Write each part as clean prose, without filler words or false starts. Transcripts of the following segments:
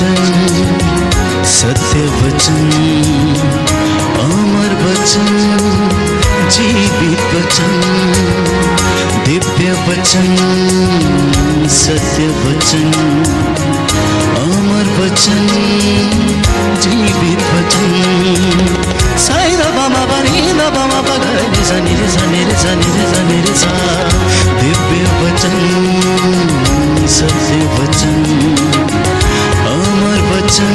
वचन, सत्य वचन, अमर वचन, जीवित वचन, दिव्य वचन, सत्य वचन, अमर वचन, जीवित वचन। साई दा बामा बनी दा बामा बगरे सा निरे सा निरे सा निरे सा निरे सा। दिव्य वचन, सत्य वचन, अमर वचन,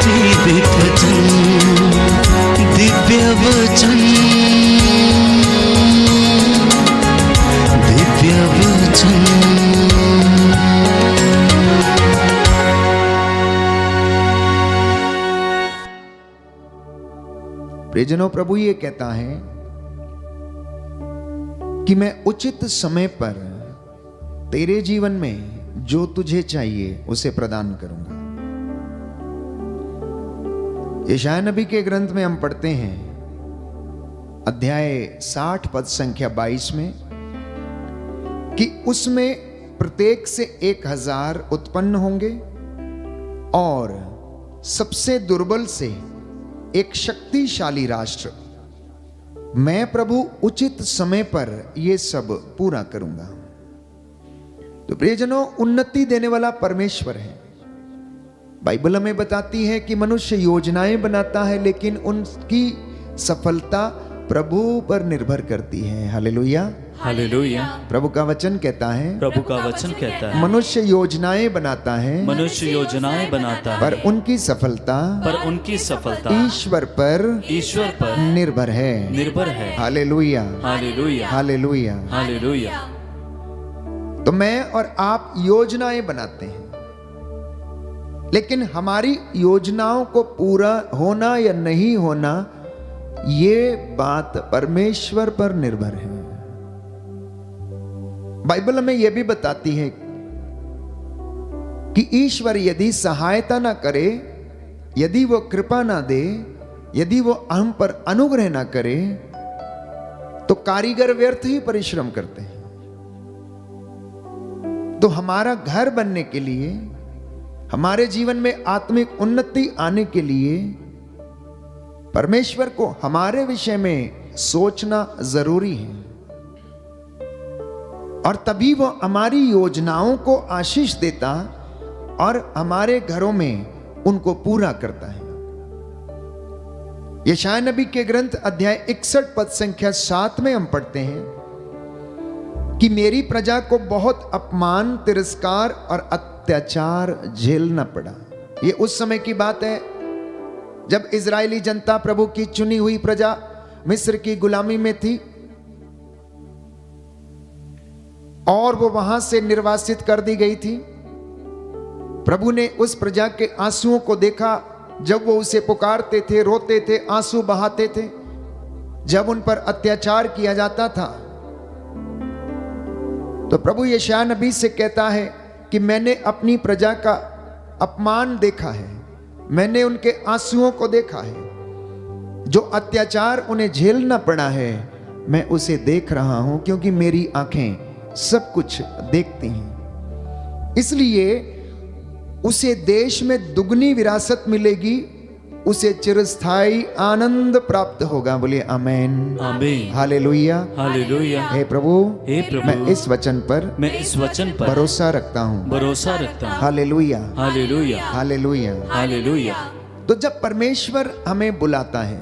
जीवित वचन, दिव्य वचन, दिव्य वचन। प्रियजनों, प्रभु ये कहता है कि मैं उचित समय पर तेरे जीवन में जो तुझे चाहिए उसे प्रदान करूंगा। यशायाह नबी के ग्रंथ में हम पढ़ते हैं अध्याय 60 पद संख्या 22 में कि उसमें प्रत्येक से 1000 उत्पन्न होंगे और सबसे दुर्बल से एक शक्तिशाली राष्ट्र। मैं प्रभु उचित समय पर यह सब पूरा करूंगा। तो प्रियजनों, उन्नति देने वाला परमेश्वर है। बाइबल हमें बताती है कि मनुष्य योजनाएं बनाता है लेकिन उनकी सफलता प्रभु पर निर्भर करती है। Hallelujah, hallelujah. प्रभु का वचन कहता है, प्रभु का वचन कहता है, मनुष्य योजनाएं बनाता है, मनुष्य योजनाएं बनाता है, पर उनकी सफलता ईश्वर पर निर्भर है। Hallelujah, hallelujah, hallelujah, hallelujah. तो मैं और आप योजनाएं बनाते हैं लेकिन हमारी योजनाओं को पूरा होना या नहीं होना ये बात परमेश्वर पर निर्भर है। बाइबल हमें यह भी बताती है कि ईश्वर यदि सहायता ना करे, यदि वो कृपा ना दे, यदि वो हम पर अनुग्रह ना करे तो कारीगर व्यर्थ ही परिश्रम करते हैं। तो हमारा घर बनने के लिए, हमारे जीवन में आत्मिक उन्नति आने के लिए परमेश्वर को हमारे विषय में सोचना जरूरी है और तभी वो हमारी योजनाओं को आशीष देता और हमारे घरों में उनको पूरा करता है। यशायाह नबी के ग्रंथ अध्याय 61 पद संख्या 7 में हम पढ़ते हैं कि मेरी प्रजा को बहुत अपमान, तिरस्कार और अत्याचार झेलना पड़ा। ये उस समय की बात है जब इजरायली जनता, प्रभु की चुनी हुई प्रजा, मिस्र की गुलामी में थी और वो वहां से निर्वासित कर दी गई थी। प्रभु ने उस प्रजा के आंसुओं को देखा जब वो उसे पुकारते थे, रोते थे, आंसू बहाते थे, जब उन पर अत्याचार किया जाता था। तो प्रभु यशायाह नबी से कहता है कि मैंने अपनी प्रजा का अपमान देखा है, मैंने उनके आंसुओं को देखा है, जो अत्याचार उन्हें झेलना पड़ा है मैं उसे देख रहा हूं क्योंकि मेरी आंखें सब कुछ देखती हैं। इसलिए उसे देश में दुगनी विरासत मिलेगी, उसे चिरस्थायी आनंद प्राप्त होगा। बोलिए आमीन, आमीन, हालेलुया, हालेलुया। हे प्रभु, मैं इस वचन पर भरोसा रखता हूँ, हालेलुया, हालेलुया, हालेलुया, हालेलुया। तो जब परमेश्वर हमें बुलाता है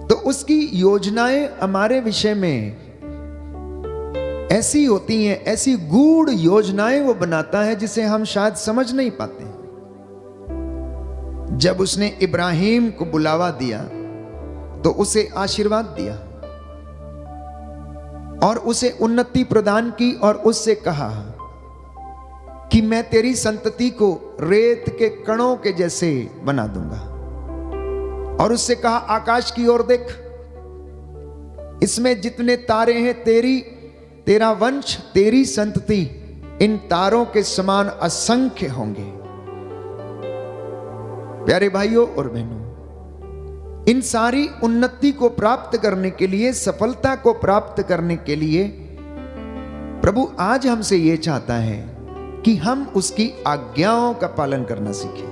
तो उसकी योजनाएं हमारे विषय में ऐसी होती हैं, ऐसी गूढ़ योजनाएं वो बनाता है जिसे हम शायद समझ नहीं पाते। जब उसने इब्राहिम को बुलावा दिया तो उसे आशीर्वाद दिया और उसे उन्नति प्रदान की और उससे कहा कि मैं तेरी संतति को रेत के कणों के जैसे बना दूंगा। और उससे कहा आकाश की ओर देख, इसमें जितने तारे हैं तेरा वंश, तेरी संतति इन तारों के समान असंख्य होंगे। प्यारे भाइयों और बहनों, इन सारी उन्नति को प्राप्त करने के लिए, सफलता को प्राप्त करने के लिए प्रभु आज हमसे यह चाहता है कि हम उसकी आज्ञाओं का पालन करना सीखें।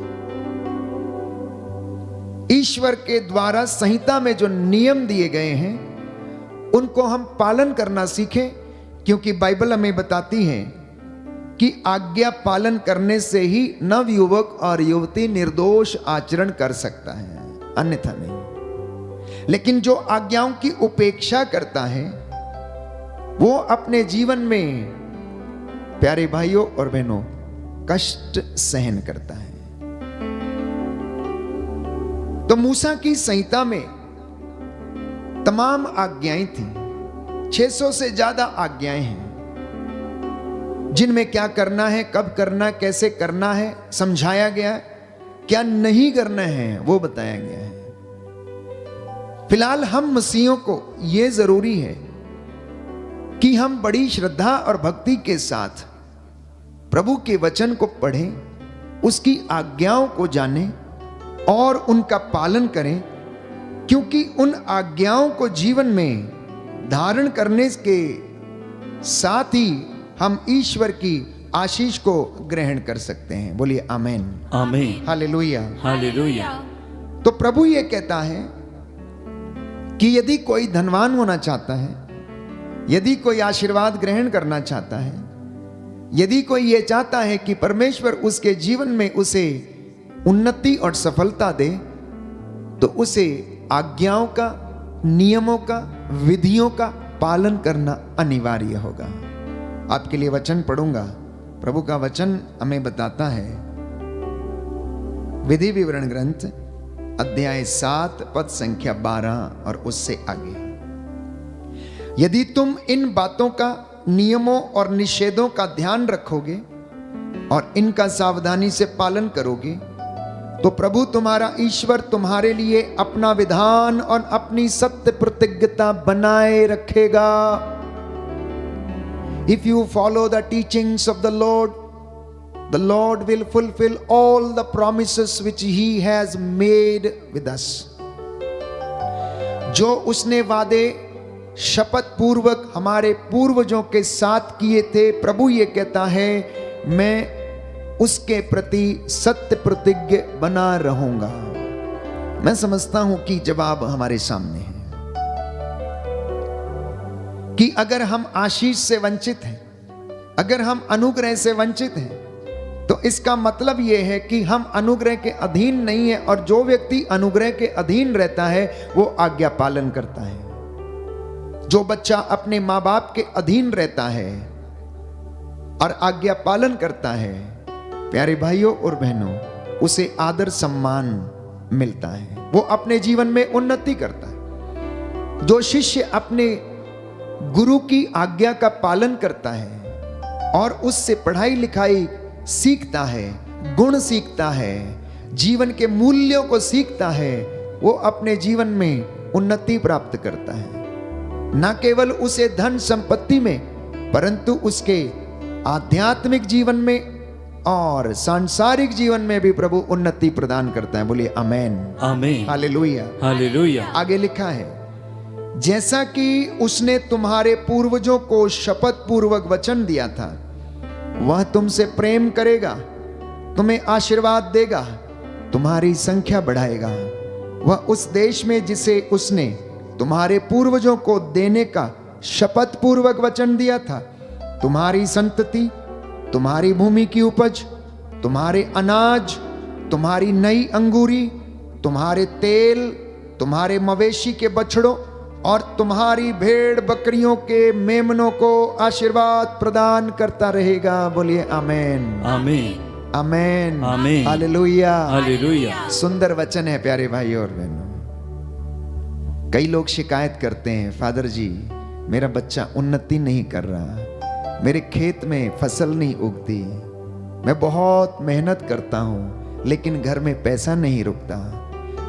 ईश्वर के द्वारा संहिता में जो नियम दिए गए हैं उनको हम पालन करना सीखें, क्योंकि बाइबल हमें बताती है कि आज्ञा पालन करने से ही नवयुवक और युवती निर्दोष आचरण कर सकता है, अन्यथा नहीं। लेकिन जो आज्ञाओं की उपेक्षा करता है वो अपने जीवन में, प्यारे भाइयों और बहनों, कष्ट सहन करता है। तो मूसा की संहिता में तमाम आज्ञाएं थी, 600 से ज्यादा आज्ञाएं हैं, जिनमें क्या करना है, कब करना, कैसे करना है समझाया गया है, क्या नहीं करना है वो बताया गया है। फिलहाल हम मसीहियों को यह जरूरी है कि हम बड़ी श्रद्धा और भक्ति के साथ प्रभु के वचन को पढ़ें, उसकी आज्ञाओं को जानें और उनका पालन करें, क्योंकि उन आज्ञाओं को जीवन में धारण करने के साथ ही हम ईश्वर की आशीष को ग्रहण कर सकते हैं। बोलिए आमेन, आमीन, हालेलुया, हालेलुया। तो प्रभु ये कहता है कि यदि कोई धनवान होना चाहता है, यदि कोई आशीर्वाद ग्रहण करना चाहता है, यदि कोई ये चाहता है कि परमेश्वर उसके जीवन में उसे उन्नति और सफलता दे, तो उसे आज्ञाओं का, नियमों का, विधियों का पालन करना अनिवार्य होगा। आपके लिए वचन पढ़ूंगा। प्रभु का वचन हमें बताता है, विधि विवरण ग्रंथ अध्याय 7 पद संख्या 12 और उससे आगे, यदि तुम इन बातों का, नियमों और निषेधों का ध्यान रखोगे और इनका सावधानी से पालन करोगे, तो प्रभु तुम्हारा ईश्वर तुम्हारे लिए अपना विधान और अपनी सत्य प्रतिज्ञता बनाए रखेगा। If you follow the teachings of the Lord will fulfill all the promises which He has made with us. जो उसने वादे शपथ पूर्वक हमारे पूर्वजों के साथ किए थे, प्रभु ये कहता है, मैं उसके प्रति सत्य प्रतिज्ञ बना रहूंगा। मैं समझता हूं कि जवाब हमारे सामने है कि अगर हम आशीष से वंचित हैं, अगर हम अनुग्रह से वंचित हैं, तो इसका मतलब यह है कि हम अनुग्रह के अधीन नहीं है। और जो व्यक्ति अनुग्रह के अधीन रहता है वो आज्ञा पालन करता है। जो बच्चा अपने माँ बाप के अधीन रहता है और आज्ञा पालन करता है, प्यारे भाइयों और बहनों, उसे आदर सम्मान मिलता है, वो अपने जीवन में उन्नति करता है। जो शिष्य अपने गुरु की आज्ञा का पालन करता है और उससे पढ़ाई लिखाई सीखता है, गुण सीखता है, जीवन के मूल्यों को सीखता है, वो अपने जीवन में उन्नति प्राप्त करता है। न केवल उसे धन संपत्ति में, परंतु उसके आध्यात्मिक जीवन में और सांसारिक जीवन में भी प्रभु उन्नति प्रदान करता है। बोलिए आमेन, आमीन, हालेलुया, हालेलुया। आगे लिखा है, जैसा कि उसने तुम्हारे पूर्वजों को शपथ पूर्वक वचन दिया था, वह तुमसे प्रेम करेगा, तुम्हें आशीर्वाद देगा, तुम्हारी संख्या बढ़ाएगा। वह उस देश में जिसे उसने तुम्हारे पूर्वजों को देने का शपथ पूर्वक वचन दिया था, तुम्हारी संतति, तुम्हारी भूमि की उपज, तुम्हारे अनाज, तुम्हारी नई अंगूरी, तुम्हारे तेल, तुम्हारे मवेशी के बछड़ों और तुम्हारी भेड़ बकरियों के मेमनों को आशीर्वाद प्रदान करता रहेगा। बोलिए आमेन, आमीन, आमेन, आमीन, हालेलुया, हालेलुया। सुंदर वचन है प्यारे भाइयों और बहनों। कई लोग शिकायत करते हैं, फादर जी मेरा बच्चा उन्नति नहीं कर रहा, मेरे खेत में फसल नहीं उगती, मैं बहुत मेहनत करता हूं लेकिन घर में पैसा नहीं रुकता,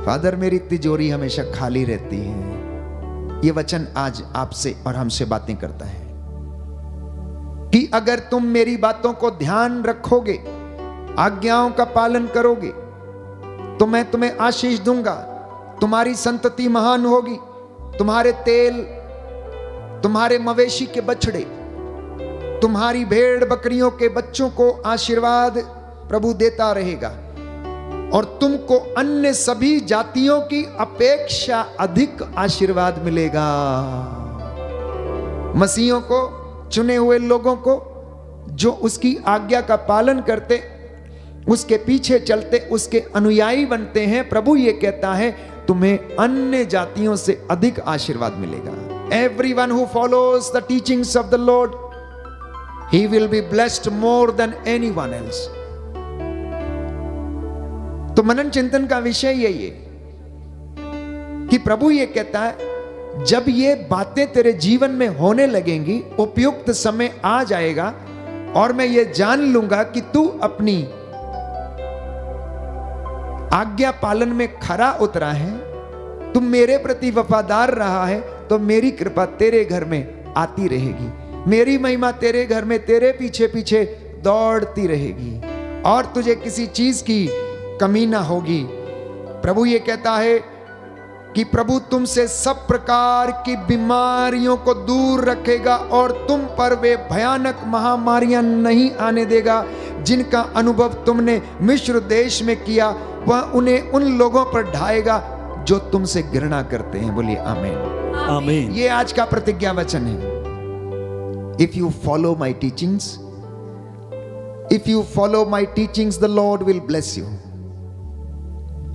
फादर मेरी तिजोरी हमेशा खाली रहती है। ये वचन आज आपसे और हमसे बातें करता है कि अगर तुम मेरी बातों को ध्यान रखोगे, आज्ञाओं का पालन करोगे, तो मैं तुम्हें आशीष दूंगा, तुम्हारी संतति महान होगी, तुम्हारे तेल, तुम्हारे मवेशी के बछड़े तुम्हारी भेड़ बकरियों के बच्चों को आशीर्वाद प्रभु देता रहेगा और तुमको अन्य सभी जातियों की अपेक्षा अधिक आशीर्वाद मिलेगा। मसीहों को, चुने हुए लोगों को, जो उसकी आज्ञा का पालन करते, उसके पीछे चलते, उसके अनुयायी बनते हैं, प्रभु ये कहता है तुम्हें अन्य जातियों से अधिक आशीर्वाद मिलेगा। Everyone who follows the teachings of the Lord, he will be blessed more than anyone else. तो मनन चिंतन का विषय यही है कि प्रभु ये कहता है जब ये बातें तेरे जीवन में होने लगेंगी, उपयुक्त समय आ जाएगा और मैं ये जान लूंगा कि तू अपनी आज्ञा पालन में खरा उतरा है, तुम मेरे प्रति वफादार रहा है, तो मेरी कृपा तेरे घर में आती रहेगी, मेरी महिमा तेरे घर में तेरे पीछे पीछे दौड़ती रहेगी और तुझे किसी चीज की कमी ना होगी। प्रभु ये कहता है कि प्रभु तुमसे सब प्रकार की बीमारियों को दूर रखेगा और तुम पर वे भयानक महामारियां नहीं आने देगा जिनका अनुभव तुमने मिस्र देश में किया, वह उन्हें उन लोगों पर ढाएगा जो तुमसे घृणा करते हैं। बोलिए आमीन। आमीन। ये आज का प्रतिज्ञा वचन है। If you follow my teachings, if you follow my teachings, the Lord will bless you.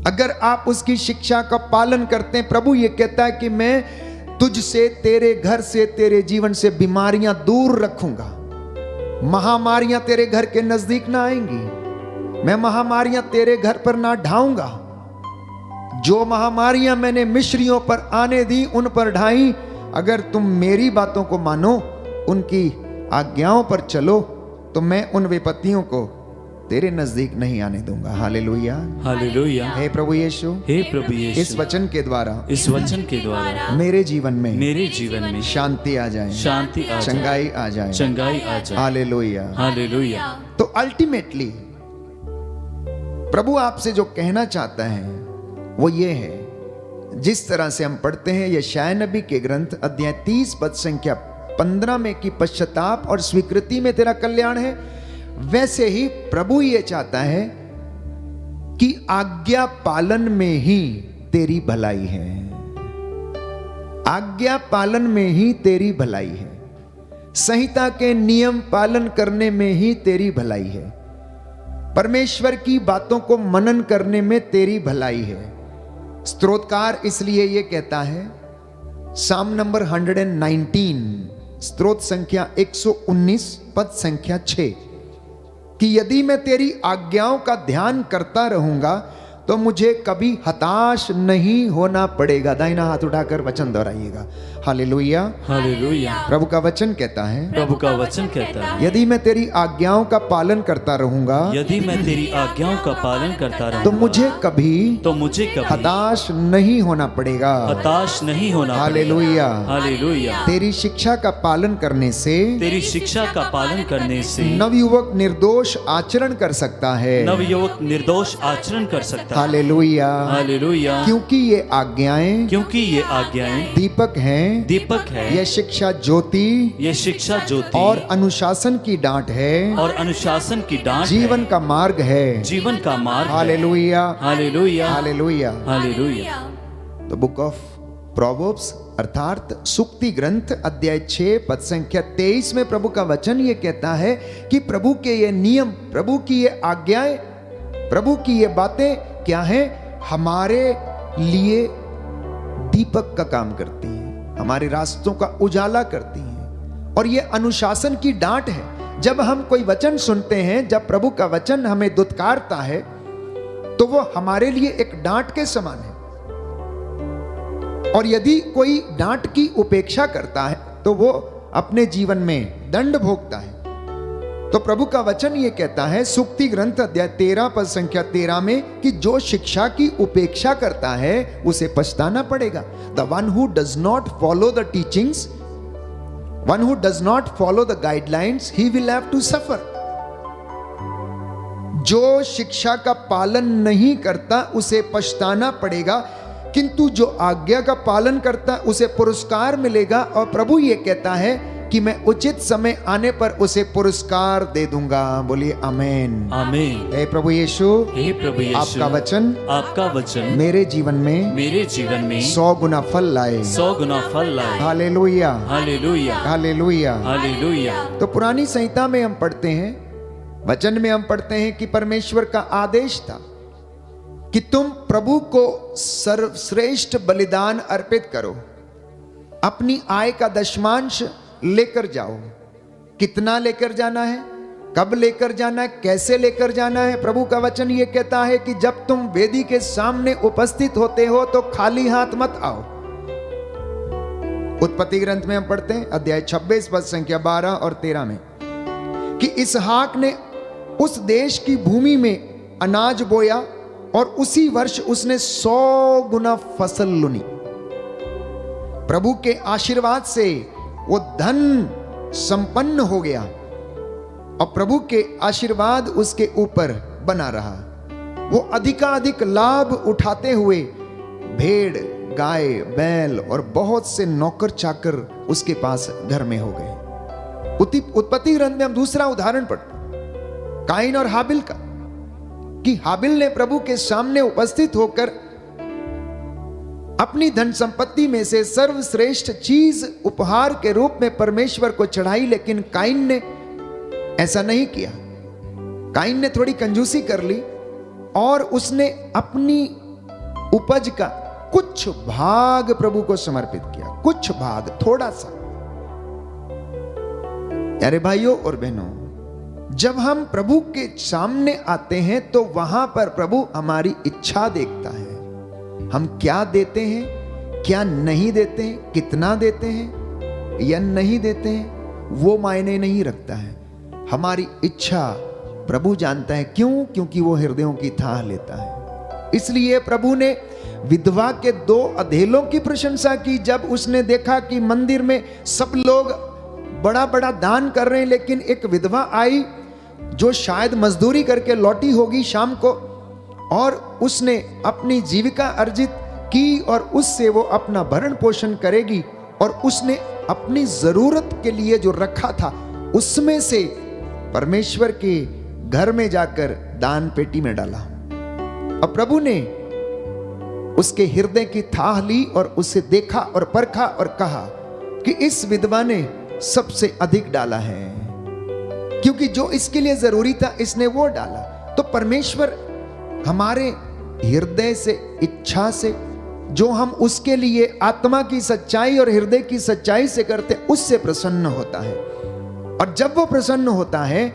अगर आप उसकी शिक्षा का पालन करते हैं, प्रभु ये कहता है कि मैं तुझसे, तेरे घर से, तेरे जीवन से बीमारियां दूर रखूंगा, महामारियां तेरे घर के नजदीक ना आएंगी, मैं महामारियां तेरे घर पर ना ढाऊंगा। जो महामारियां मैंने मिस्रियों पर आने दी, उन पर ढाई, अगर तुम मेरी बातों को मानो, उनकी आज्ञाओं पर चलो, तो मैं उन विपत्तियों को तेरे नजदीक नहीं आने दूंगा। Hallelujah, hallelujah. हे प्रभु यीशु, हे प्रभु यीशु, इस वचन के द्वारा, इस वचन के द्वारा मेरे जीवन में, मेरे जीवन में शांति आ जाए, शांति आ जाए, चंगाई आ जाए, चंगाई आ जाए। Hallelujah, hallelujah. तो अल्टीमेटली प्रभु आपसे जो कहना चाहता है वो ये है, जिस तरह से हम पढ़ते हैं यशायाह नबी के ग्रंथ अध्याय 30 पद संख्या 15 में कि पश्चाताप और स्वीकृति में तेरा कल्याण है, वैसे ही प्रभु ये चाहता है कि आज्ञा पालन में ही तेरी भलाई है। आज्ञा पालन में ही तेरी भलाई है, संहिता के नियम पालन करने में ही तेरी भलाई है, परमेश्वर की बातों को मनन करने में तेरी भलाई है। स्तोत्रकार इसलिए ये कहता है, साम नंबर 119, स्तोत्र संख्या 119 पद संख्या 6, कि यदि मैं तेरी आज्ञाओं का ध्यान करता रहूंगा तो मुझे कभी हताश नहीं होना पड़ेगा। दाहिना हाथ उठाकर वचन दोहराइएगा। Hallelujah, hallelujah. प्रभु का वचन कहता है, प्रभु का वचन कहता है, यदि मैं तेरी आज्ञाओं का पालन करता रहूंगा, यदि मैं तेरी आज्ञाओं का पालन करता रहूंगा, तो मुझे कभी हताश नहीं होना पड़ेगा। हताश नहीं होना। Hallelujah, hallelujah. तेरी शिक्षा का पालन करने से, तेरी शिक्षा का पालन करने से नवयुवक निर्दोष आचरण कर सकता है। नवयुवक निर्दोष आचरण कर सकता है। Hallelujah, hallelujah. क्योंकि ये आज्ञाएं, क्योंकि ये आज्ञाएं दीपक हैं, दीपक है, यह शिक्षा ज्योति, ये शिक्षा ज्योति और अनुशासन की डांट है, और अनुशासन की डांट जीवन है, का मार्ग है, जीवन का मार्ग है। Hallelujah, hallelujah, hallelujah. Hallelujah. The book of proverbs अर्थात सुक्ति ग्रंथ अध्याय 6 पद संख्या 23 में प्रभु का वचन ये कहता है कि प्रभु के ये नियम, प्रभु की ये आज्ञाएं, प्रभु की ये बातें क्या है, हमारे लिए दीपक का काम करती हैं, हमारे रास्तों का उजाला करती हैं, और ये अनुशासन की डांट है। जब हम कोई वचन सुनते हैं, जब प्रभु का वचन हमें दुत्कारता है, तो वो हमारे लिए एक डांट के समान है, और यदि कोई डांट की उपेक्षा करता है तो वो अपने जीवन में दंड भोगता है। तो प्रभु का वचन ये कहता है सुक्ति ग्रंथ अध्याय 13 पद संख्या 13 में कि जो शिक्षा की उपेक्षा करता है उसे पछताना पड़ेगा। The one who does not follow the teachings, one who does not follow the guidelines, he will have to suffer. जो शिक्षा का पालन नहीं करता उसे पछताना पड़ेगा, किंतु जो आज्ञा का पालन करता उसे पुरस्कार मिलेगा। और प्रभु ये कहता है कि मैं उचित समय आने पर उसे पुरस्कार दे दूंगा। बोलिए आमेन। आमीन। हे प्रभु यीशु, हे प्रभु यीशु, आपका वचन आपका वचन मेरे जीवन में मेरे जीवन में 100 गुना फल लाए। 100 गुना फल लाए। Hallelujah, hallelujah, hallelujah. हालेलुया। तो पुरानी संहिता में हम पढ़ते हैं, वचन में हम पढ़ते हैं कि परमेश्वर का आदेश था कि तुम प्रभु को सर्वश्रेष्ठ बलिदान अर्पित करो, अपनी आय का दशमांश लेकर जाओ। कितना लेकर जाना है, कब लेकर जाना है, कैसे लेकर जाना है? प्रभु का वचन ये कहता है कि जब तुम वेदी के सामने उपस्थित होते हो तो खाली हाथ मत आओ। उत्पत्ति ग्रंथ में हम पढ़ते हैं अध्याय 26 पद संख्या 12 और 13 में कि इसहाक ने उस देश की भूमि में अनाज बोया और उसी वर्ष उसने 100 गुना फसल लुनी। प्रभु के आशीर्वाद से वो धन संपन्न हो गया और प्रभु के आशीर्वाद उसके ऊपर बना रहा। वो अधिकाधिक लाभ उठाते हुए भेड़, गाय, बैल और बहुत से नौकर चाकर उसके पास घर में हो गए। उत्पत्ति ग्रंथ में हम दूसरा उदाहरण पढ़ते काइन और हाबिल का, कि हाबिल ने प्रभु के सामने उपस्थित होकर अपनी धन संपत्ति में से सर्वश्रेष्ठ चीज उपहार के रूप में परमेश्वर को चढ़ाई, लेकिन काइन ने ऐसा नहीं किया। काइन ने थोड़ी कंजूसी कर ली और उसने अपनी उपज का कुछ भाग प्रभु को समर्पित किया। कुछ भाग, थोड़ा सा। अरे भाइयों और बहनों, जब हम प्रभु के सामने आते हैं तो वहां पर प्रभु हमारी इच्छा देखता है। हम क्या देते हैं, क्या नहीं देते हैं, कितना देते हैं या नहीं देते हैं, वो मायने नहीं रखता है। हमारी इच्छा प्रभु जानता है। क्यों? क्योंकि वो हृदयों की थाह लेता है। इसलिए प्रभु ने विधवा के 2 अधेलों की प्रशंसा की। जब उसने देखा कि मंदिर में सब लोग बड़ा बड़ा दान कर रहे हैं, लेकिन एक विधवा आई जो शायद मजदूरी करके लौटी होगी शाम को, और उसने अपनी जीविका अर्जित की और उससे वो अपना भरण पोषण करेगी, और उसने अपनी जरूरत के लिए जो रखा था उसमें से परमेश्वर के घर में जाकर दान पेटी में डाला। और प्रभु ने उसके हृदय की थाह ली और उसे देखा और परखा और कहा कि इस विधवा ने सबसे अधिक डाला है, क्योंकि जो इसके लिए जरूरी था इसने वो डाला। तो परमेश्वर हमारे हृदय से, इच्छा से, जो हम उसके लिए आत्मा की सच्चाई और हृदय की सच्चाई से करते, उससे प्रसन्न होता है। और जब वो प्रसन्न होता है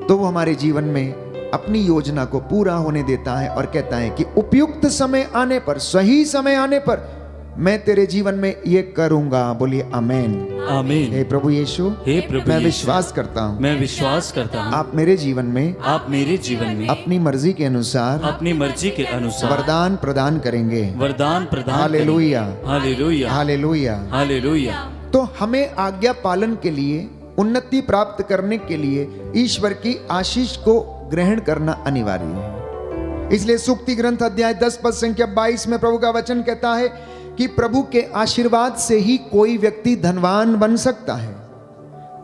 तो वो हमारे जीवन में अपनी योजना को पूरा होने देता है और कहता है कि उपयुक्त समय आने पर, सही समय आने पर मैं तेरे जीवन में ये करूंगा। बोलिए आमेन। आमीन। हे प्रभु यीशु, हे प्रभु मैं यीशु, विश्वास करता हूँ मैं विश्वास करता हूँ आप मेरे जीवन में, आप मेरे जीवन में अपनी मर्जी के अनुसार अपनी मर्जी के अनुसार वरदान प्रदान करेंगे। वरदान प्रदान हालेलुया, हालेलुया, हालेलुया। हालेलुया। तो हमें आज्ञा पालन के लिए, उन्नति प्राप्त करने के लिए ईश्वर की आशीष को ग्रहण करना अनिवार्य है। इसलिए सूक्ति ग्रंथ अध्याय 10 पद संख्या 22 में प्रभु का वचन कहता है कि प्रभु के आशीर्वाद से ही कोई व्यक्ति धनवान बन सकता है।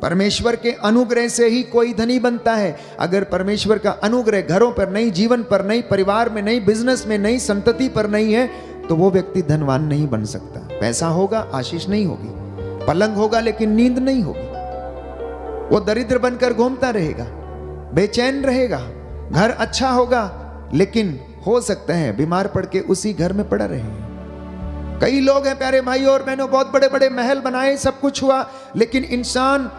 परमेश्वर के अनुग्रह से ही कोई धनी बनता है। अगर परमेश्वर का अनुग्रह घरों पर नहीं, जीवन पर नहीं, परिवार में नहीं, बिजनेस में नहीं, संतति पर नहीं है, तो वो व्यक्ति धनवान नहीं बन सकता। पैसा होगा, आशीष नहीं होगी। पलंग होगा लेकिन नींद नहीं होगी। वो दरिद्र बनकर घूमता रहेगा, बेचैन रहेगा। घर अच्छा होगा लेकिन हो सकता है बीमार पड़ के उसी घर में पड़ा रहे। कई लोग हैं प्यारे भाइयों और बहनों, बहुत बड़े बड़े महल बनाए, सब कुछ हुआ, लेकिन इंसान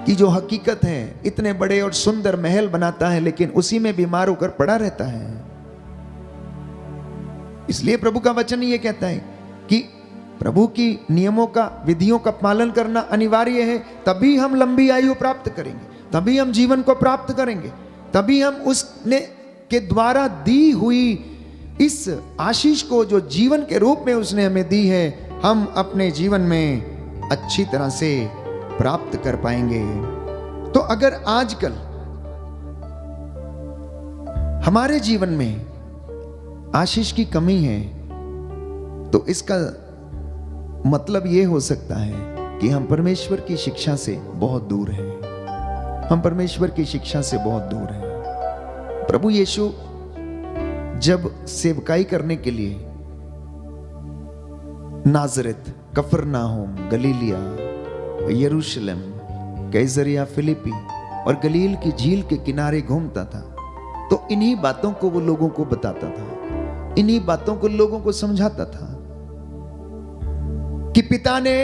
की जो हकीकत है, इतने बड़े और सुंदर महल बनाता है लेकिन उसी में बीमार होकर पड़ा रहता है। इसलिए प्रभु का वचन ये कहता है कि प्रभु की नियमों का, विधियों का पालन करना अनिवार्य है। तभी हम लंबी आयु प्राप्त करेंगे, तभी हम जीवन को प्राप्त करेंगे, तभी हम उसने के द्वारा दी हुई इस आशीष को, जो जीवन के रूप में उसने हमें दी है, हम अपने जीवन में अच्छी तरह से प्राप्त कर पाएंगे। तो अगर आजकल हमारे जीवन में आशीष की कमी है तो इसका मतलब यह हो सकता है कि हम परमेश्वर की शिक्षा से बहुत दूर हैं। हम परमेश्वर की शिक्षा से बहुत दूर हैं। प्रभु यीशु जब सेवकाई करने के लिए नाजरेत, कफरनाहोम, गलीलिया, यरूशलेम, कैसरिया फिलिपी और गलील की झील के किनारे घूमता था, तो इन्हीं बातों को वो लोगों को बताता था, इन्हीं बातों को लोगों को समझाता था कि पिता ने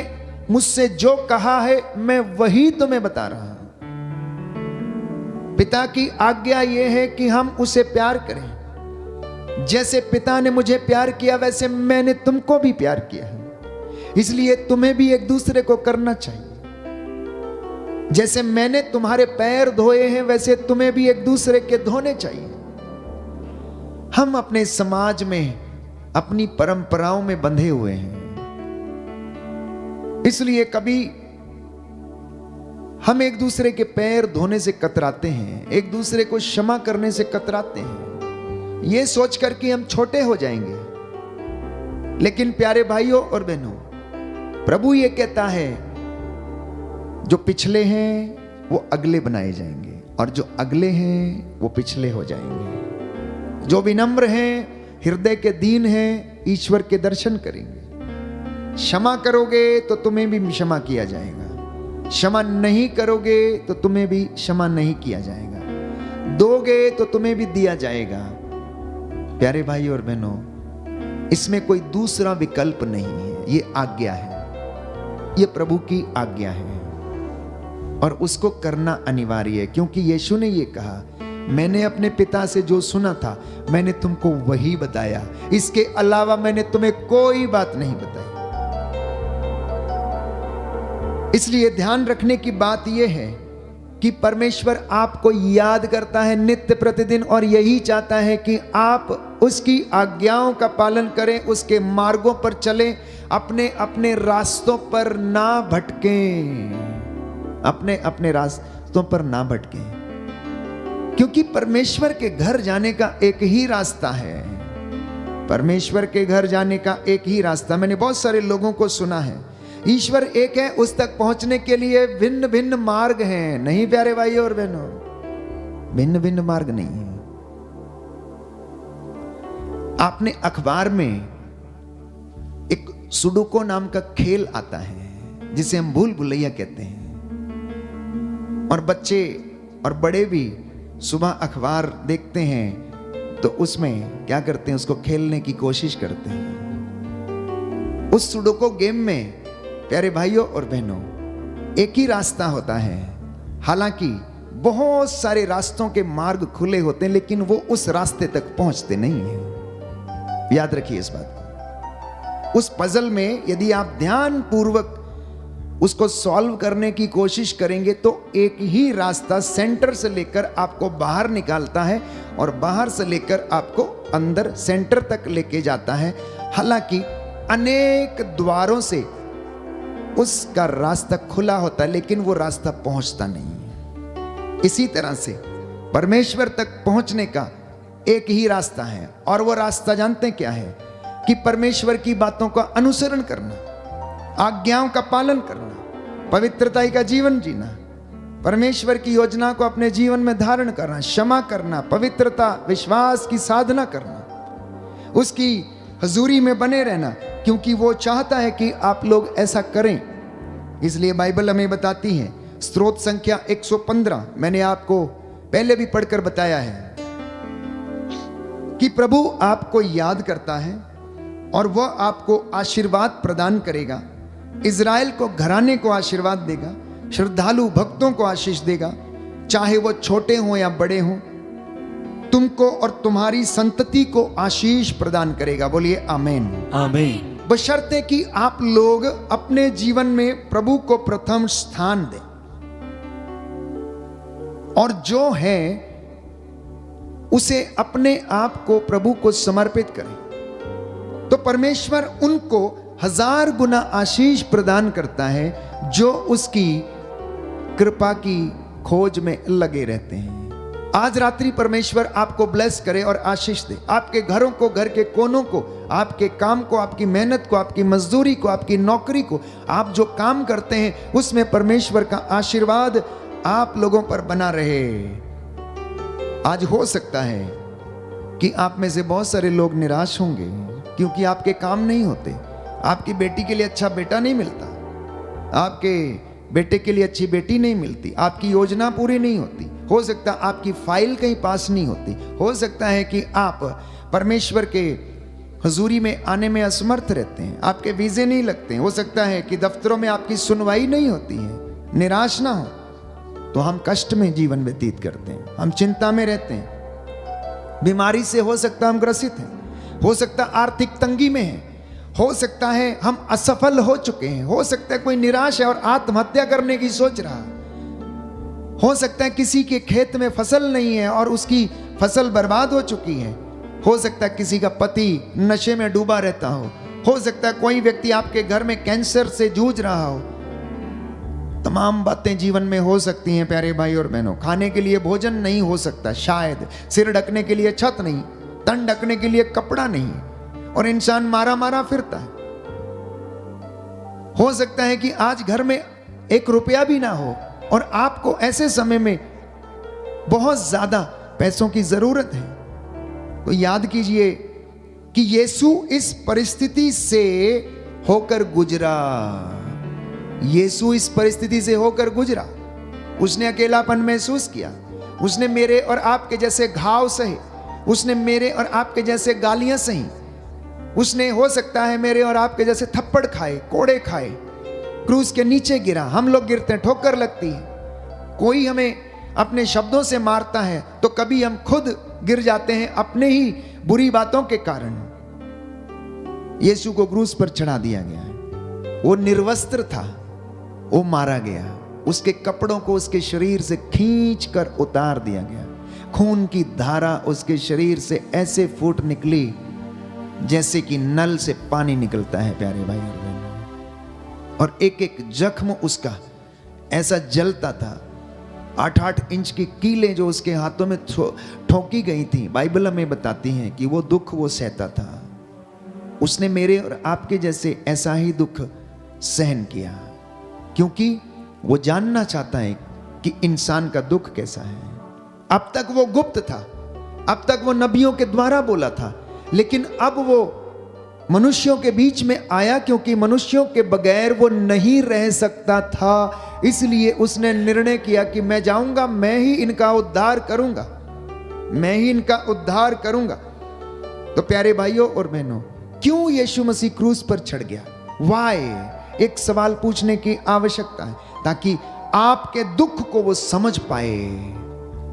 मुझसे जो कहा है मैं वही तुम्हें बता रहा हूं। पिता की आज्ञा यह है कि हम उसे प्यार करें। जैसे पिता ने मुझे प्यार किया वैसे मैंने तुमको भी प्यार किया है, इसलिए तुम्हें भी एक दूसरे को करना चाहिए। जैसे मैंने तुम्हारे पैर धोए हैं वैसे तुम्हें भी एक दूसरे के धोने चाहिए। हम अपने समाज में अपनी परंपराओं में बंधे हुए हैं, इसलिए कभी हम एक दूसरे के पैर धोने से कतराते हैं, एक दूसरे को क्षमा करने से कतराते हैं, यह सोचकर कि हम छोटे हो जाएंगे। लेकिन प्यारे भाइयों और बहनों, प्रभु ये कहता है जो पिछले हैं वो अगले बनाए जाएंगे और जो अगले हैं वो पिछले हो जाएंगे। जो विनम्र हैं, हृदय के दीन हैं, ईश्वर के दर्शन करेंगे। क्षमा करोगे तो तुम्हें भी क्षमा किया जाएगा, क्षमा नहीं करोगे तो तुम्हें भी क्षमा नहीं किया जाएगा, दोगे तो तुम्हें भी दिया जाएगा। प्यारे भाई और बहनों, इसमें कोई दूसरा विकल्प नहीं है, ये आज्ञा है, ये प्रभु की आज्ञा है और उसको करना अनिवार्य है, क्योंकि यीशु ने ये कहा, मैंने अपने पिता से जो सुना था मैंने तुमको वही बताया, इसके अलावा मैंने तुम्हें कोई बात नहीं बताई। इसलिए ध्यान रखने की बात यह है कि परमेश्वर आपको याद करता है नित्य प्रतिदिन और यही चाहता है कि आप उसकी आज्ञाओं का पालन करें, उसके मार्गों पर चलें, अपने अपने रास्तों पर ना भटकें, अपने अपने रास्तों पर ना भटकें, क्योंकि परमेश्वर के घर जाने का एक ही रास्ता है। परमेश्वर के घर जाने का एक ही रास्ता। मैंने बहुत सारे लोगों को सुना है, ईश्वर एक है, उस तक पहुंचने के लिए भिन्न भिन्न मार्ग हैं। नहीं प्यारे भाई और बहनों, भिन्न भिन्न मार्ग नहीं है। आपने अखबार में एक सुडोको नाम का खेल आता है जिसे हम भूल भुलैया कहते हैं, और बच्चे और बड़े भी सुबह अखबार देखते हैं तो उसमें क्या करते हैं, उसको खेलने की कोशिश करते हैं। उस सुडोको गेम में प्यारे भाइयों और बहनों एक ही रास्ता होता है, हालांकि बहुत सारे रास्तों के मार्ग खुले होते हैं लेकिन वो उस रास्ते तक पहुंचते नहीं हैं। याद रखिए इस बात को। उस पजल में यदि आप ध्यान पूर्वक उसको सॉल्व करने की कोशिश करेंगे तो एक ही रास्ता सेंटर से लेकर आपको बाहर निकालता है और बाहर से लेकर आपको अंदर सेंटर तक लेके जाता है। हालांकि अनेक द्वारों से उसका रास्ता खुला होता है लेकिन वो रास्ता पहुंचता नहीं है। इसी तरह से परमेश्वर तक पहुंचने का एक ही रास्ता है, और वो रास्ता जानते हैं क्या है, कि परमेश्वर की बातों का अनुसरण करना, आज्ञाओं का पालन करना, पवित्रता का जीवन जीना, परमेश्वर की योजना को अपने जीवन में धारण करना, क्षमा करना, पवित्रता विश्वास की साधना करना, उसकी हजूरी में बने रहना, क्योंकि वो चाहता है कि आप लोग ऐसा करें। इसलिए बाइबल हमें बताती है, स्रोत संख्या 115 मैंने आपको पहले भी पढ़कर बताया है कि प्रभु आपको याद करता है और वह आपको आशीर्वाद प्रदान करेगा। इज़राइल को घराने को आशीर्वाद देगा, श्रद्धालु भक्तों को आशीष देगा, चाहे वो छोटे हों या बड़े हों। तुमको और तुम्हारी संतति को आशीष प्रदान करेगा। बोलिए आमीन। आमीन। बशर्ते कि आप लोग अपने जीवन में प्रभु को प्रथम स्थान दें और जो है उसे अपने आप को प्रभु को समर्पित करें, तो परमेश्वर उनको 1000 गुना आशीष प्रदान करता है जो उसकी कृपा की खोज में लगे रहते हैं। आज रात्रि परमेश्वर आपको ब्लेस करे और आशीष दे, आपके घरों को, घर के कोनों को, आपके काम को, आपकी मेहनत को, आपकी मजदूरी को, आपकी नौकरी को, आप जो काम करते हैं उसमें परमेश्वर का आशीर्वाद आप लोगों पर बना रहे। आज हो सकता है कि आप में से बहुत सारे लोग निराश होंगे क्योंकि आपके काम नहीं होते, आपकी बेटी के लिए अच्छा बेटा नहीं मिलता, आपके बेटे के लिए अच्छी बेटी नहीं मिलती, आपकी योजना पूरी नहीं होती, हो सकता है आपकी फाइल कहीं पास नहीं होती, हो सकता है कि आप परमेश्वर के हुजूरी में आने में असमर्थ रहते हैं, आपके वीजे नहीं लगते हैं, हो सकता है कि दफ्तरों में आपकी सुनवाई नहीं होती है। निराश ना हो, तो हम कष्ट में जीवन व्यतीत करते हैं, हम चिंता में रहते हैं, बीमारी से हो सकता है हम ग्रसित हैं, हो सकता है आर्थिक तंगी में है, हो सकता है हम असफल हो चुके हैं, हो सकता है कोई निराश है और आत्महत्या करने की सोच रहा है, हो सकता है किसी के खेत में फसल नहीं है और उसकी फसल बर्बाद हो चुकी है, हो सकता है किसी का पति नशे में डूबा रहता हो सकता है कोई व्यक्ति आपके घर में कैंसर से जूझ रहा हो। तमाम बातें जीवन में हो सकती हैं प्यारे भाई और बहनों। खाने के लिए भोजन नहीं हो सकता, शायद सिर ढकने के लिए छत नहीं, तन ढकने के लिए कपड़ा नहीं, और इंसान मारा मारा फिरता है। हो सकता है कि आज घर में 1 रुपया भी ना हो और आपको ऐसे समय में बहुत ज्यादा पैसों की जरूरत है। तो याद कीजिए कि यीशु इस परिस्थिति से होकर गुजरा, यीशु इस परिस्थिति से होकर गुजरा। उसने अकेलापन महसूस किया, उसने मेरे और आपके जैसे घाव सहे, उसने मेरे और आपके जैसे गालियां सही, उसने हो सकता है मेरे और आपके जैसे थप्पड़ खाए, कोड़े खाए, क्रूस के नीचे गिरा। हम लोग गिरते हैं, ठोकर लगती है, कोई हमें अपने शब्दों से मारता है तो कभी हम खुद गिर जाते हैं अपने ही बुरी बातों के कारण। यीशु को क्रूस पर चढ़ा दिया गया है, वो निर्वस्त्र था, वो मारा गया, उसके कपड़ों को उसके शरीर से खींच कर उतार दिया गया, खून की धारा उसके शरीर से ऐसे फूट निकली जैसे कि नल से पानी निकलता है प्यारे भाई और बहनों। और एक एक जख्म उसका ऐसा जलता था। 8-8 इंच की कीलें जो उसके हाथों में ठोकी गई थी, बाइबल हमें बताती हैं कि वो दुख वो सहता था। उसने मेरे और आपके जैसे ऐसा ही दुख सहन किया, क्योंकि वो जानना चाहता है कि इंसान का दुख कैसा है। अब तक वो गुप्त था, अब तक वो नबियों के द्वारा बोला था, लेकिन अब वो मनुष्यों के बीच में आया, क्योंकि मनुष्यों के बगैर वो नहीं रह सकता था। इसलिए उसने निर्णय किया कि मैं जाऊंगा, मैं ही इनका उद्धार करूंगा, मैं ही इनका उद्धार करूंगा। तो प्यारे भाइयों और बहनों, क्यों यीशु मसीह क्रूस पर चढ़ गया? वाई? एक सवाल पूछने की आवश्यकता है, ताकि आपके दुख को वो समझ पाए,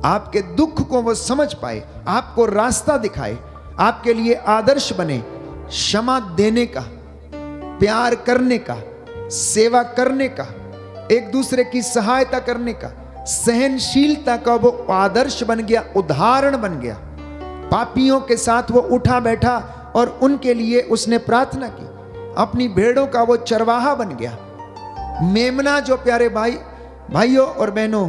आपके दुख को वो समझ पाए, आपको रास्ता दिखाए, आपके लिए आदर्श बने, क्षमा देने का, प्यार करने का, सेवा करने का, एक दूसरे की सहायता करने का, सहनशीलता का वो आदर्श बन गया, उदाहरण बन गया। पापियों के साथ वो उठा बैठा और उनके लिए उसने प्रार्थना की। अपनी भेड़ों का वो चरवाहा बन गया। मेमना जो प्यारे भाइयों और बहनों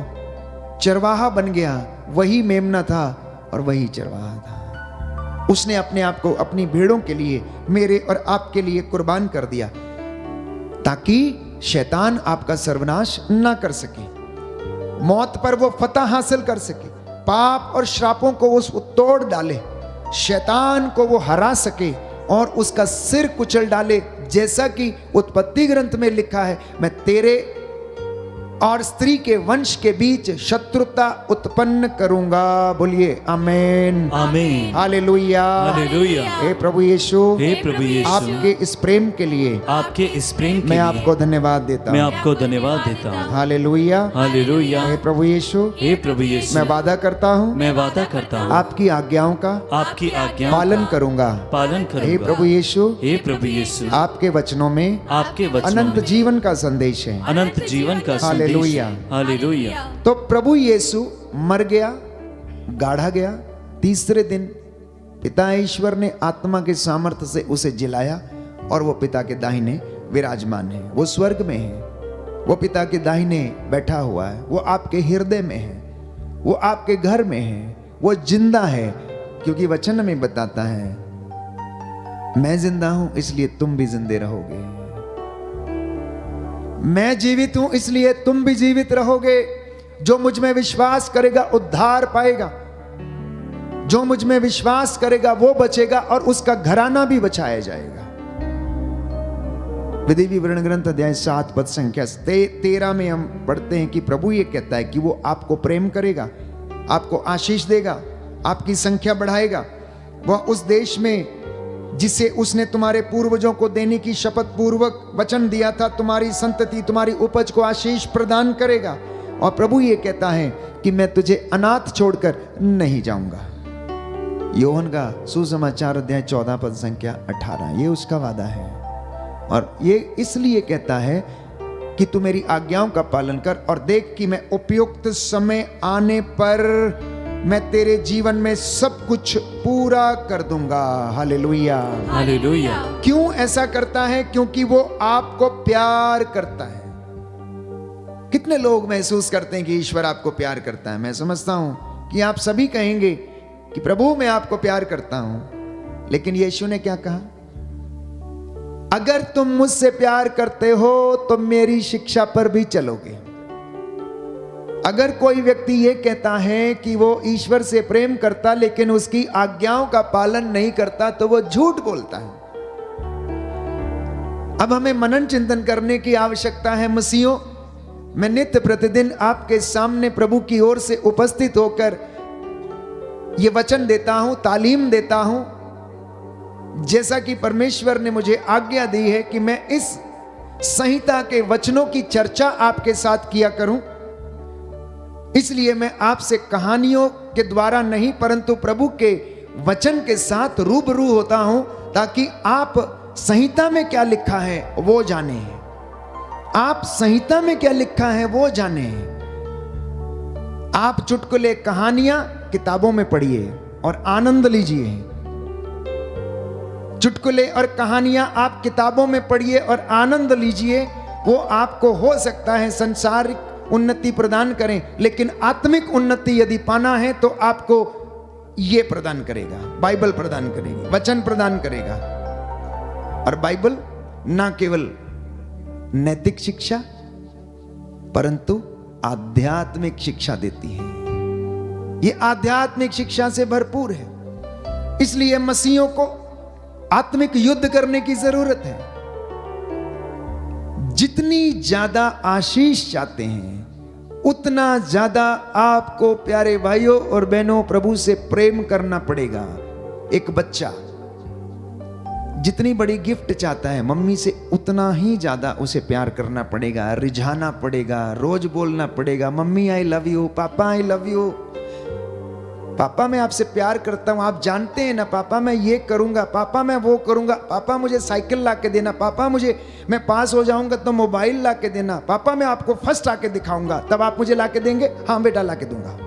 चरवाहा बन गया, वही मेमना था और वही चरवाहा था। उसने अपने आप को अपनी भेड़ों के लिए, मेरे और आपके लिए कुर्बान कर दिया, ताकि शैतान आपका सर्वनाश ना कर सके, मौत पर वो फतह हासिल कर सके, पाप और श्रापों को वो तोड़ डाले, शैतान को वो हरा सके और उसका सिर कुचल डाले। जैसा कि उत्पत्ति ग्रंथ में लिखा है, मैं तेरे और स्त्री के वंश के बीच शत्रुता उत्पन्न करूंगा। बोलिए आमीन, आमीन, हालेलुया, हालेलुया। हे प्रभु यीशु, हे प्रभु यीशु, आपके इस प्रेम के लिए, आपके इस प्रेम के मैं लिए आपको धन्यवाद देता मैं हूँ। आपको धन्यवाद देता हूँ। Hallelujah, hallelujah. हे प्रभु यीशु, हे प्रभु यीशु, मैं वादा करता हूँ, मैं वादा करता हूँ आपकी आज्ञाओं का आपकी आज्ञा पालन करूंगा। पालन हे करूंगा। प्रभु यीशु, हे प्रभु यीशु, आपके वचनों में आपके वचनों अनंत में जीवन का संदेश है। अनंत जीवन का संदेश। हालेलुया। हालेलुया। तो प्रभु यीशु मर गया, गाढ़ा गया, तीसरे दिन पिता ईश्वर ने आत्मा के सामर्थ्य से उसे जिलाया और वो पिता के दाहिने विराजमान है। वो स्वर्ग में है, वो पिता के दाहिने बैठा हुआ है, वो आपके हृदय में है। वो आपके घर में है, वो जिंदा है, क्योंकि वचन में बताता है मैं जिंदा हूं इसलिए तुम भी जिंदे रहोगे, मैं जीवित हूं इसलिए तुम भी जीवित रहोगे। जो मुझ में विश्वास करेगा उद्धार पाएगा, जो मुझ में विश्वास करेगा वो बचेगा और उसका घराना भी बचाया जाएगा। विधि विवरण ग्रंथ अध्याय 7 पद संख्या 13 में हम पढ़ते हैं कि प्रभु ये कहता है कि वो आपको प्रेम करेगा, आपको आशीष देगा, आपकी संख्या बढ़ाएगा। वह उस देश में जिसे उसने तुम्हारे पूर्वजों को देने की शपथ पूर्वक वचन दिया था, तुम्हारी संतति, तुम्हारी उपज को आशीष प्रदान करेगा। और प्रभु ये कहता है कि मैं तुझे अनाथ छोड़कर नहीं जाऊंगा। योहन का सुसमाचार अध्याय 14 पद संख्या 18, ये उसका वादा है। और ये इसलिए कहता है कि तू मेरी आज्ञाओं का पालन कर और देख कि मैं उपयुक्त समय आने पर मैं तेरे जीवन में सब कुछ पूरा कर दूंगा। Hallelujah, hallelujah. क्यों ऐसा करता है? क्योंकि वो आपको प्यार करता है। कितने लोग महसूस करते हैं कि ईश्वर आपको प्यार करता है? मैं समझता हूं कि आप सभी कहेंगे कि प्रभु मैं आपको प्यार करता हूं, लेकिन यीशु ने क्या कहा? अगर तुम मुझसे प्यार करते हो तो मेरी शिक्षा पर भी चलोगे। अगर कोई व्यक्ति ये कहता है कि वो ईश्वर से प्रेम करता लेकिन उसकी आज्ञाओं का पालन नहीं करता तो वो झूठ बोलता है। अब हमें मनन चिंतन करने की आवश्यकता है। मसीहों, मैं नित्य प्रतिदिन आपके सामने प्रभु की ओर से उपस्थित होकर ये वचन देता हूं, तालीम देता हूं, जैसा कि परमेश्वर ने मुझे आज्ञा दी है कि मैं इस संहिता के वचनों की चर्चा आपके साथ किया करूं। इसलिए मैं आपसे कहानियों के द्वारा नहीं परंतु प्रभु के वचन के साथ रूबरू होता हूं, ताकि आप संहिता में क्या लिखा है वो जाने। आप संहिता में क्या लिखा है वो जाने। आप चुटकुले, कहानियां किताबों में पढ़िए और आनंद लीजिए। चुटकुले और कहानियां आप किताबों में पढ़िए और आनंद लीजिए। वो आपको हो सकता है संसारिक उन्नति प्रदान करें, लेकिन आत्मिक उन्नति यदि पाना है तो आपको ये प्रदान करेगा, बाइबल प्रदान करेगी, वचन प्रदान करेगा। और बाइबल ना केवल नैतिक शिक्षा परंतु आध्यात्मिक शिक्षा देती है। ये आध्यात्मिक शिक्षा से भरपूर है। इसलिए मसीहों को आत्मिक युद्ध करने की जरूरत है। जितनी ज्यादा आशीष चाहते हैं उतना ज्यादा आपको प्यारे भाइयों और बहनों प्रभु से प्रेम करना पड़ेगा। एक बच्चा जितनी बड़ी गिफ्ट चाहता है मम्मी से उतना ही ज्यादा उसे प्यार करना पड़ेगा, रिझाना पड़ेगा, रोज बोलना पड़ेगा, मम्मी आई लव यू, पापा आई लव यू, पापा मैं आपसे प्यार करता हूं, आप जानते हैं ना पापा मैं ये करूंगा, पापा मैं वो करूंगा, पापा मुझे साइकिल ला के देना, पापा मैं पास हो जाऊंगा तो मोबाइल ला के देना, पापा मैं आपको फर्स्ट आके दिखाऊंगा तब आप मुझे ला के देंगे। हाँ बेटा ला के दूंगा।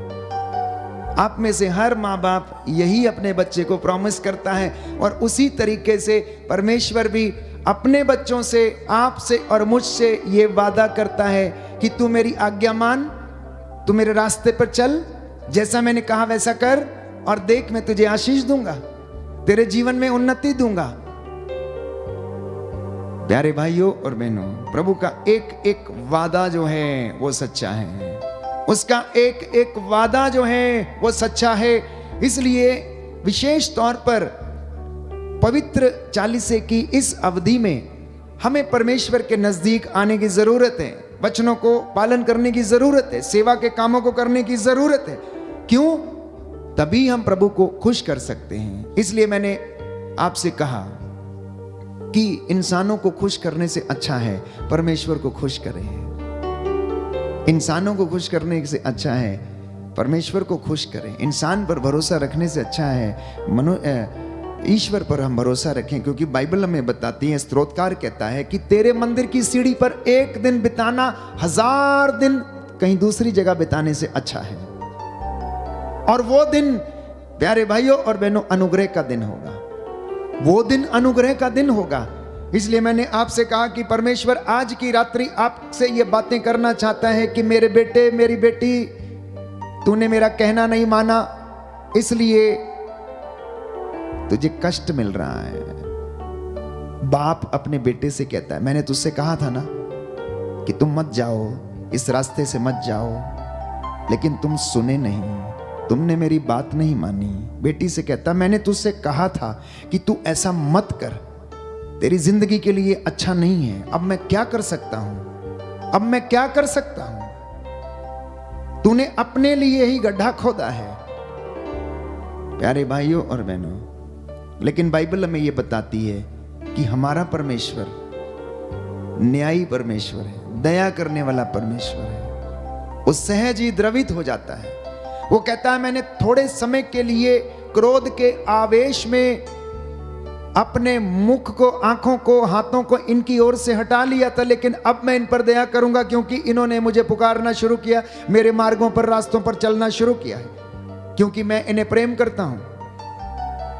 आप में से हर माँ बाप यही अपने बच्चे को प्रॉमिस करता है और उसी तरीके से परमेश्वर भी अपने बच्चों से, आपसे और मुझसे ये वादा करता है कि तू मेरी आज्ञा मान, तू मेरे रास्ते पर चल, जैसा मैंने कहा वैसा कर और देख मैं तुझे आशीष दूंगा, तेरे जीवन में उन्नति दूंगा। प्यारे भाइयों और बहनों, प्रभु का एक एक वादा जो है वो सच्चा है, उसका एक एक वादा जो है वो सच्चा है। इसलिए विशेष तौर पर पवित्र चालीसे की इस अवधि में हमें परमेश्वर के नजदीक आने की जरूरत है, वचनों को पालन करने की जरूरत है, सेवा के कामों को करने की जरूरत है। क्यों? तभी हम प्रभु को खुश कर सकते हैं। इसलिए मैंने आपसे कहा कि इंसानों को खुश करने से अच्छा है परमेश्वर को खुश करें। इंसानों को खुश करने से अच्छा है परमेश्वर को खुश करें। इंसान पर भरोसा रखने से अच्छा है ईश्वर पर हम भरोसा रखें, क्योंकि बाइबल हमें बताती है, स्तोत्रकार कहता है कि तेरे मंदिर की सीढ़ी पर एक दिन बिताना 1000 दिन कहीं दूसरी जगह बिताने से अच्छा है। और वो दिन प्यारे भाइयों और बहनों अनुग्रह का दिन होगा, वो दिन अनुग्रह का दिन होगा। इसलिए मैंने आपसे कहा कि परमेश्वर आज की रात्रि आपसे ये बातें करना चाहता है कि मेरे बेटे, मेरी बेटी, तूने मेरा कहना नहीं माना, इसलिए तुझे कष्ट मिल रहा है। बाप अपने बेटे से कहता है, मैंने तुझसे कहा था ना कि तुम मत जाओ, इस रास्ते से मत जाओ, लेकिन तुम सुने नहीं, तुमने मेरी बात नहीं मानी। बेटी से कहता, मैंने तुझसे कहा था कि तू ऐसा मत कर, तेरी जिंदगी के लिए अच्छा नहीं है। अब मैं क्या कर सकता हूं, अब मैं क्या कर सकता हूं? तूने अपने लिए ही गड्ढा खोदा है। प्यारे भाइयों और बहनों, लेकिन बाइबल हमें यह बताती है कि हमारा परमेश्वर न्यायी परमेश्वर है, दया करने वाला परमेश्वर है। वो सहज ही द्रवित हो जाता है। वो कहता है, मैंने थोड़े समय के लिए क्रोध के आवेश में अपने मुख को, आंखों को, हाथों को इनकी ओर से हटा लिया था, लेकिन अब मैं इन पर दया करूंगा क्योंकि इन्होंने मुझे पुकारना शुरू किया, मेरे मार्गों पर, रास्तों पर चलना शुरू किया है, क्योंकि मैं इन्हें प्रेम करता हूं।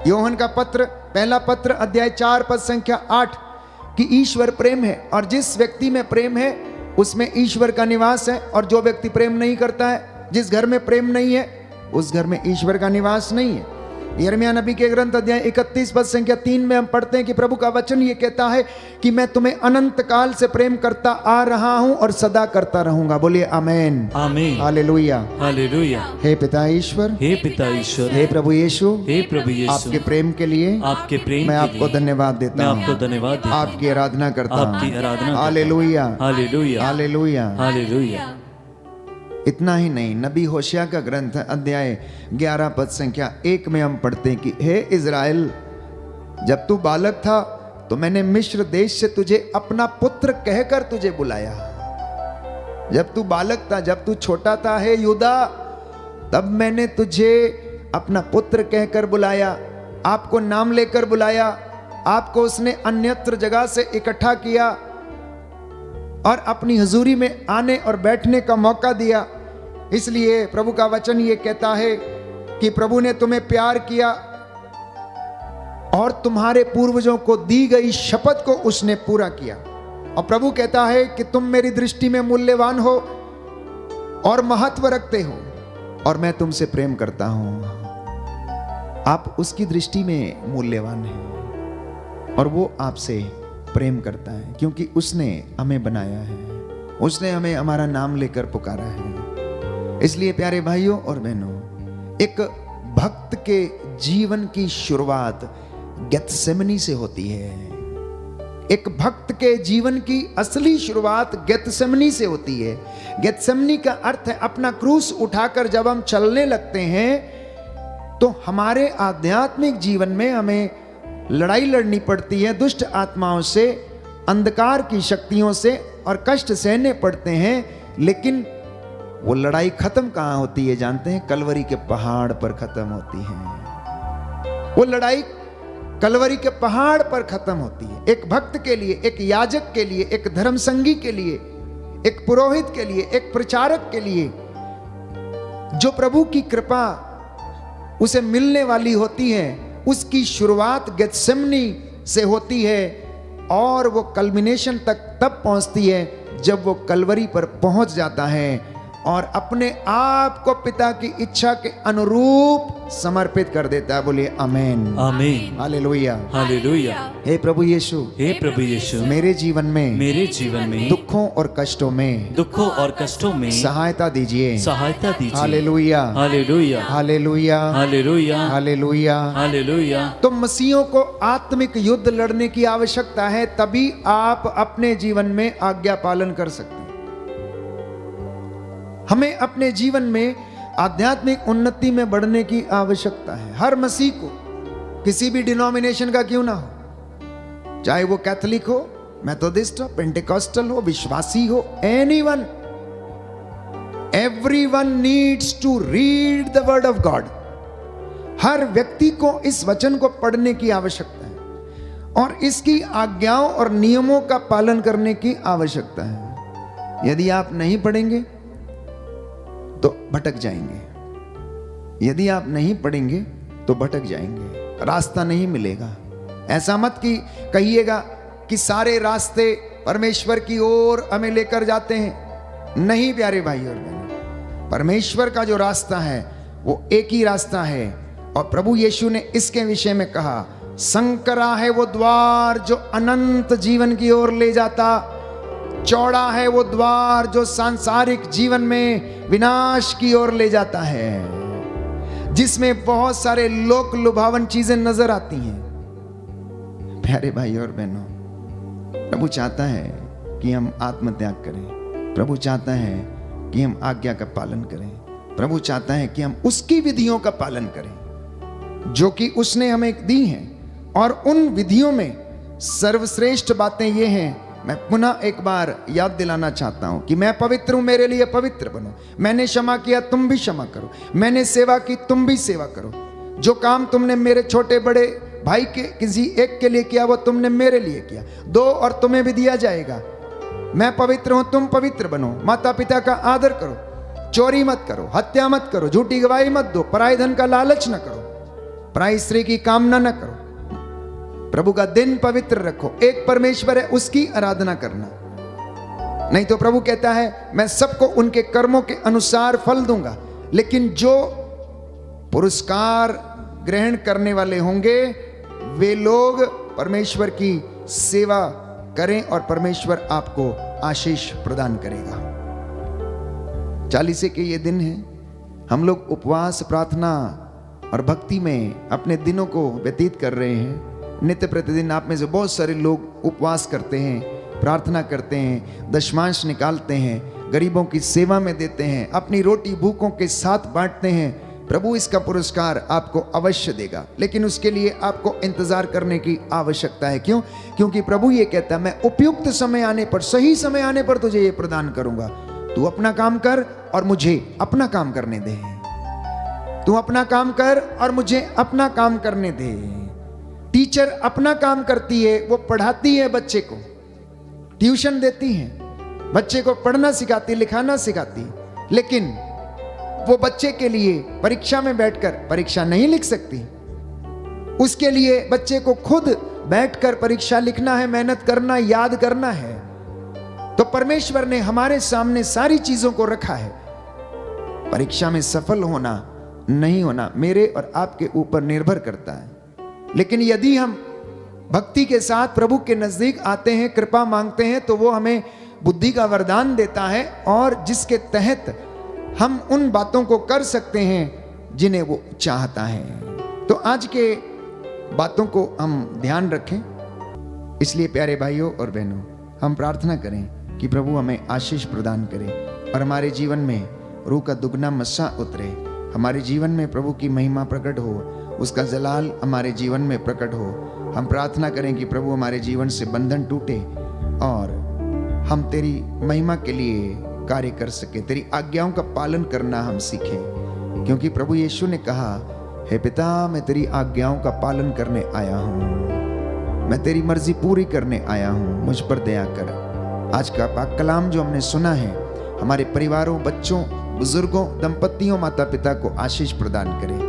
योहन का पत्र, पहला पत्र, अध्याय 4 पद संख्या 8 कि ईश्वर प्रेम है और जिस व्यक्ति में प्रेम है उसमें ईश्वर का निवास है, और जो व्यक्ति प्रेम नहीं करता है, जिस घर में प्रेम नहीं है, उस घर में ईश्वर का निवास नहीं है। यिर्मयाह नबी के ग्रंथ अध्याय 31 पद संख्या 3 में हम पढ़ते हैं कि प्रभु का वचन ये कहता है कि मैं तुम्हें अनंत काल से प्रेम करता आ रहा हूं और सदा करता रहूंगा। बोलिए आमेन, आमीन, हालेलुया, हालेलुया। हे पिता ईश्वर, हे पिता ईश्वर, हे प्रभु यीशु, हे प्रभु यीशु, आपके प्रेम के लिए, आपके प्रेम मैं के आपको लिए धन्यवाद देता मैं हूँ, आपको धन्यवाद देता हूँ, आपकी आराधना करता हूँ, आपकी आराधना करता हूँ। Hallelujah, hallelujah, hallelujah, hallelujah. इतना ही नहीं, नबी होशिया का ग्रंथ अध्याय 11 पद संख्या 1 में हम पढ़ते हैं कि हे इज़राइल, जब तू बालक था तो मैंने मिस्र देश से तुझे अपना पुत्र कहकर तुझे बुलाया। जब तू बालक था, जब तू छोटा था, हे यूदा, तब मैंने तुझे अपना पुत्र कहकर बुलाया, आपको नाम लेकर बुलाया, आपको उसने अन्यत्र जगह से इकट्ठा किया और अपनी हुजूरी में आने और बैठने का मौका दिया। इसलिए प्रभु का वचन ये कहता है कि प्रभु ने तुम्हें प्यार किया और तुम्हारे पूर्वजों को दी गई शपथ को उसने पूरा किया। और प्रभु कहता है कि तुम मेरी दृष्टि में मूल्यवान हो और महत्व रखते हो और मैं तुमसे प्रेम करता हूं। आप उसकी दृष्टि में मूल्यवान हैं और वो आपसे प्रेम करता है क्योंकि उसने हमें बनाया है, उसने हमें हमारा नाम लेकर पुकारा है। इसलिए प्यारे भाइयों और बहनों, एक भक्त के जीवन की शुरुआत गेत्सेमनी से होती है। एक भक्त के जीवन की असली शुरुआत गेत्सेमनी से होती है। गेत्सेमनी का अर्थ है अपना क्रूस उठाकर जब हम चलने लगते हैं तो हमारे आध्यात्मिक जीवन में हमें लड़ाई लड़नी पड़ती है दुष्ट आत्माओं से, अंधकार की शक्तियों से, और कष्ट सहने पड़ते हैं। लेकिन वो लड़ाई खत्म कहां होती है जानते हैं? कलवरी के पहाड़ पर खत्म होती है। वो लड़ाई कलवरी के पहाड़ पर खत्म होती है। एक भक्त के लिए, एक याजक के लिए, एक धर्मसंगी के लिए, एक पुरोहित के लिए, एक प्रचारक के लिए, जो प्रभु की कृपा उसे मिलने वाली होती है, उसकी शुरुआत गेत्सेमनी से होती है और वो कल्मिनेशन तक तब पहुंचती है जब वो कलवरी पर पहुंच जाता है और अपने आप को पिता की इच्छा के अनुरूप समर्पित कर देता है। बोलिए आमीन, आमीन, हालेलुया, हालेलुया। हे प्रभु यीशु, हे प्रभु यीशु, मेरे जीवन में, मेरे जीवन में दुखों और कष्टों में, दुखों और कष्टों में सहायता दीजिए, सहायता दीजिए। Hallelujah, hallelujah, hallelujah, hallelujah, hallelujah. Hallelujah. तो मसीहों को आत्मिक युद्ध लड़ने की आवश्यकता है, तभी आप अपने जीवन में आज्ञा पालन कर सकते हैं। हमें अपने जीवन में आध्यात्मिक उन्नति में बढ़ने की आवश्यकता है। हर मसीह को, किसी भी डिनोमिनेशन का क्यों ना हो, चाहे वो कैथोलिक हो, मेथोडिस्ट हो, पेंटेकोस्टल हो, विश्वासी हो, anyone, everyone needs to read the word of God. हर व्यक्ति को इस वचन को पढ़ने की आवश्यकता है और इसकी आज्ञाओं और नियमों का पालन करने की आवश्यकता है। यदि आप नहीं पढ़ेंगे तो भटक जाएंगे। यदि आप नहीं पढ़ेंगे तो भटक जाएंगे, रास्ता नहीं मिलेगा। ऐसा मत कि कहिएगा कि सारे रास्ते परमेश्वर की ओर हमें लेकर जाते हैं। नहीं प्यारे भाई और बहनों, परमेश्वर का जो रास्ता है वो एक ही रास्ता है। और प्रभु यीशु ने इसके विषय में कहा, संकरा है वो द्वार जो अनंत जीवन की ओर ले जाता, चौड़ा है वो द्वार जो सांसारिक जीवन में विनाश की ओर ले जाता है, जिसमें बहुत सारे लोक लुभावन चीजें नजर आती हैं। प्यारे भाई और बहनों, प्रभु चाहता है कि हम आत्मत्याग करें। प्रभु चाहता है कि हम आज्ञा का पालन करें। प्रभु चाहता है कि हम उसकी विधियों का पालन करें जो कि उसने हमें दी हैं। और उन विधियों में सर्वश्रेष्ठ बातें ये हैं, मैं पुनः एक बार याद दिलाना चाहता हूं कि मैं पवित्र हूं, मेरे लिए पवित्र बनो। मैंने क्षमा किया, तुम भी क्षमा करो। मैंने सेवा की, तुम भी सेवा करो। जो काम तुमने मेरे छोटे बड़े भाई के किसी एक के लिए किया, वो तुमने मेरे लिए किया। दो और तुम्हें भी दिया जाएगा। मैं पवित्र हूं, तुम पवित्र बनो। माता पिता का आदर करो, चोरी मत करो, हत्या मत करो, झूठी गवाही मत दो, पराई धन का लालच न करो, पराई स्त्री की कामना न करो। प्रभु का दिन पवित्र रखो। एक परमेश्वर है, उसकी आराधना करना। नहीं तो प्रभु कहता है, मैं सबको उनके कर्मों के अनुसार फल दूंगा। लेकिन जो पुरस्कार ग्रहण करने वाले होंगे वे लोग परमेश्वर की सेवा करें और परमेश्वर आपको आशीष प्रदान करेगा। चालीसे के ये दिन है, हम लोग उपवास, प्रार्थना और भक्ति में अपने दिनों को व्यतीत कर रहे हैं। नित्य प्रतिदिन आप में से बहुत सारे लोग उपवास करते हैं, प्रार्थना करते हैं, दशमांश निकालते हैं, गरीबों की सेवा में देते हैं, अपनी रोटी भूखों के साथ बांटते हैं। प्रभु इसका पुरस्कार आपको अवश्य देगा, लेकिन उसके लिए आपको इंतजार करने की आवश्यकता है। क्यों? क्योंकि प्रभु ये कहता है, मैं उपयुक्त समय आने पर, सही समय आने पर तुझे ये प्रदान करूंगा। तू अपना काम कर और मुझे अपना काम करने दे। तू अपना काम कर और मुझे अपना काम करने दे। टीचर अपना काम करती है, वो पढ़ाती है बच्चे को, ट्यूशन देती है, बच्चे को पढ़ना सिखाती, लिखाना सिखाती, लेकिन वो बच्चे के लिए परीक्षा में बैठकर परीक्षा नहीं लिख सकती। उसके लिए बच्चे को खुद बैठकर परीक्षा लिखना है, मेहनत करना, याद करना है। तो परमेश्वर ने हमारे सामने सारी चीजों को रखा है। परीक्षा में सफल होना नहीं होना मेरे और आपके ऊपर निर्भर करता है। लेकिन यदि हम भक्ति के साथ प्रभु के नजदीक आते हैं, कृपा मांगते हैं, तो वो हमें बुद्धि का वरदान देता है और जिसके तहत हम उन बातों को कर सकते हैं जिन्हें वो चाहता है। तो आज के बातों को हम ध्यान रखें। इसलिए प्यारे भाइयों और बहनों, हम प्रार्थना करें कि प्रभु हमें आशीष प्रदान करे और हमारे जीवन में रूह का दुगना मस्सा उतरे। हमारे जीवन में प्रभु की महिमा प्रकट हो, उसका जलाल हमारे जीवन में प्रकट हो। हम प्रार्थना करें कि प्रभु हमारे जीवन से बंधन टूटे और हम तेरी महिमा के लिए कार्य कर सके, तेरी आज्ञाओं का पालन करना हम सीखें। क्योंकि प्रभु यीशु ने कहा, हे पिता, मैं तेरी आज्ञाओं का पालन करने आया हूँ, मैं तेरी मर्जी पूरी करने आया हूँ, मुझ पर दया कर। आज का पाक कलाम जो हमने सुना है, हमारे परिवारों, बच्चों, बुजुर्गों, दंपतियों, माता पिता को आशीष प्रदान करे।